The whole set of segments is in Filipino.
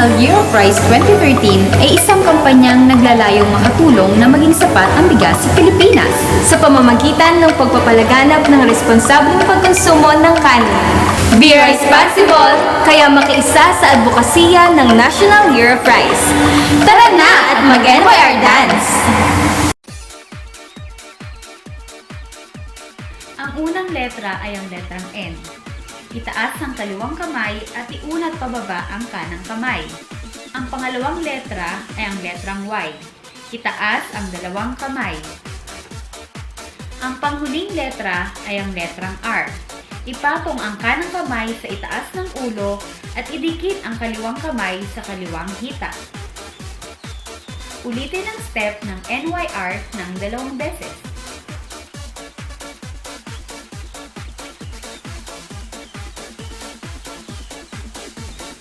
National Year of Rice 2013 ay isang kampanyang naglalayong makatulong na maging sapat ang bigas sa Pilipinas sa pamamagitan ng pagpapalaganap ng responsableng pagkonsumo ng kanin. Be responsible, kaya makiisa sa advokasya ng National Year of Rice. Tara na at mag-NYR dance! Ang unang letra ay ang letrang N. Itaas ang kaliwang kamay at iunat pababa ang kanang kamay. Ang pangalawang letra ay ang letrang Y. Itaas ang dalawang kamay. Ang panghuling letra ay ang letrang R. Ipatong ang kanang kamay sa itaas ng ulo at idikit ang kaliwang kamay sa kaliwang hita. Ulitin ang step ng NYR ng 2 beses.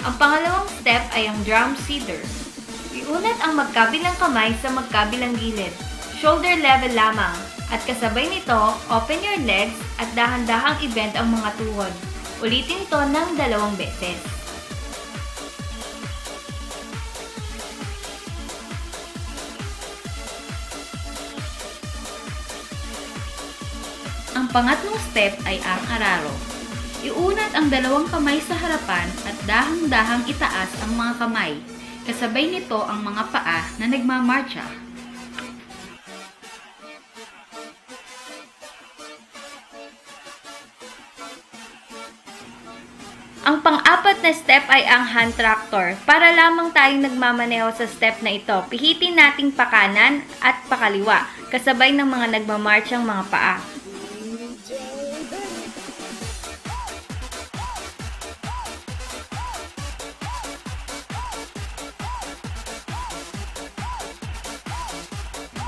Ang pangalawang step ay ang drum seeder. Iunat ang magkabilang kamay sa magkabilang gilid. Shoulder level lamang. At kasabay nito, open your legs at dahan-dahang i-bend ang mga tuhod. Ulitin ito ng 2 beses. Ang pangatlong step ay ang araro. Iunat ang 2 kamay sa harapan at dahang-dahang itaas ang mga kamay. Kasabay nito ang mga paa na nagmamarcha. Ang pang-apat na step ay ang hand tractor. Para lamang tayong nagmamaneho sa step na ito, pihitin nating pakanan at pakaliwa, kasabay ng mga nagmamarchang mga paa.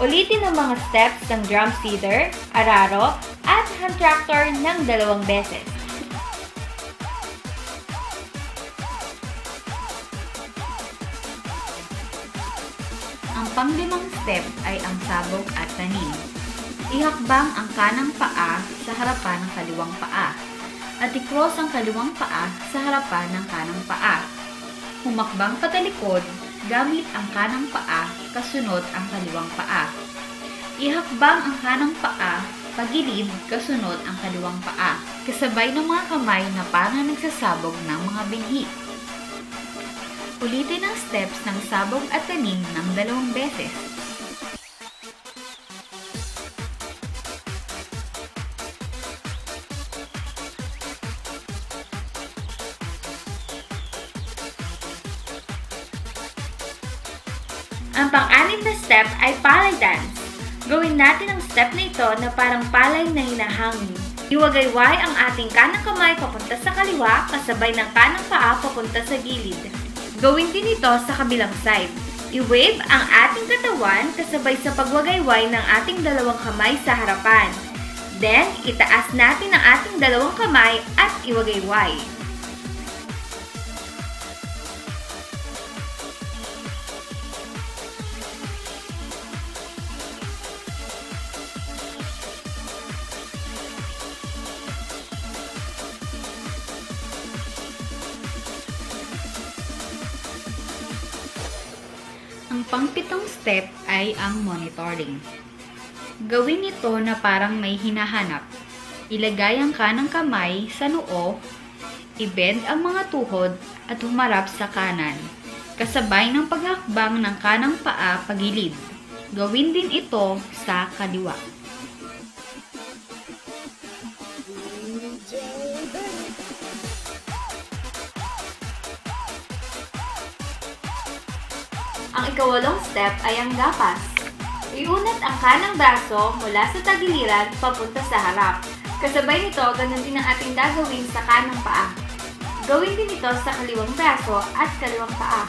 Ulitin ang mga steps ng drum seeder, araro, at hand tractor ng 2 beses. Ang panglimang step ay ang sabog at tanim. Ihakbang ang kanang paa sa harapan ng kaliwang paa at i-cross ang kaliwang paa sa harapan ng kanang paa. Humakbang patalikod gamit ang kanang paa kasunod ang kaliwang paa. Ihakbang ang kanang paa pagilid kasunod ang kaliwang paa, kasabay ng mga kamay na parang nagsasabog ng mga binhi. Ulitin ang steps ng sabog at tanim ng 2 beses. Ang pang-anim na step ay palay dance. Gawin natin ang step na ito na parang palay na hinahangin. Iwagayway ang ating kanang kamay papunta sa kaliwa, kasabay ng kanang paa papunta sa gilid. Gawin din ito sa kabilang side. I-wave ang ating katawan kasabay sa pagwagayway ng ating 2 kamay sa harapan. Then, itaas natin ang ating 2 kamay at iwagayway. Ang pang-7 step ay ang monitoring. Gawin ito na parang may hinahanap. Ilagay ang kanang kamay sa noo, i-bend ang mga tuhod at humarap sa kanan, kasabay ng paghakbang ng kanang paa pagilid. Gawin din ito sa kaliwa. Ang ika-8 step ay ang gapas. Iunat ang kanang braso mula sa tagiliran papunta sa harap. Kasabay nito, ganun din ang ating gagawin sa kanang paa. Gawin din ito sa kaliwang braso at kaliwang paa.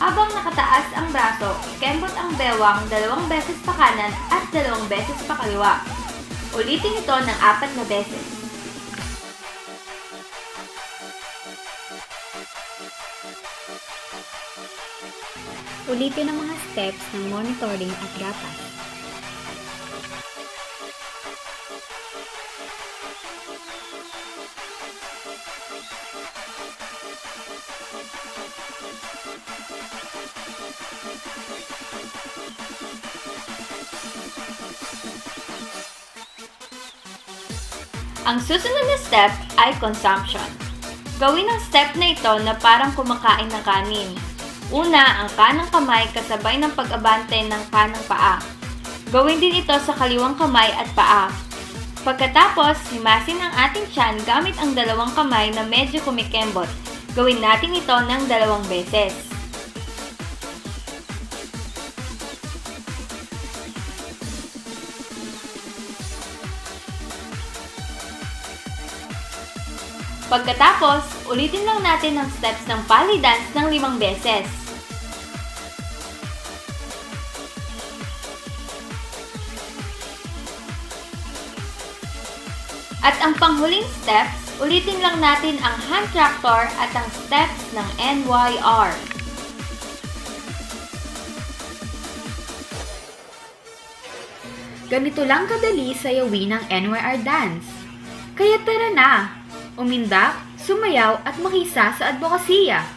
Habang nakataas ang braso, ikembot ang bewang 2 beses pa kanan at 2 beses pa kaliwa. Ulitin ito ng 4 na beses. Ulitin ang mga steps ng monitoring at gapas. Ang susunod na step ay consumption. Gawin ang step na ito na parang kumakain ng kanin. Una, ang kanang kamay kasabay ng pag-abante ng kanang paa. Gawin din ito sa kaliwang kamay at paa. Pagkatapos, himasin ang ating tiyan gamit ang dalawang kamay na medyo kumikembot. Gawin natin ito ng 2 beses. Pagkatapos, ulitin lang natin ang steps ng Pali dance ng 5 beses. At ang panghuling steps, ulitin lang natin ang hand tractor at ang steps ng NYR. Ganito lang kadali sayawin ang NYR dance. Kaya tara na! Umindak, sumayaw at makisa sa advokasya.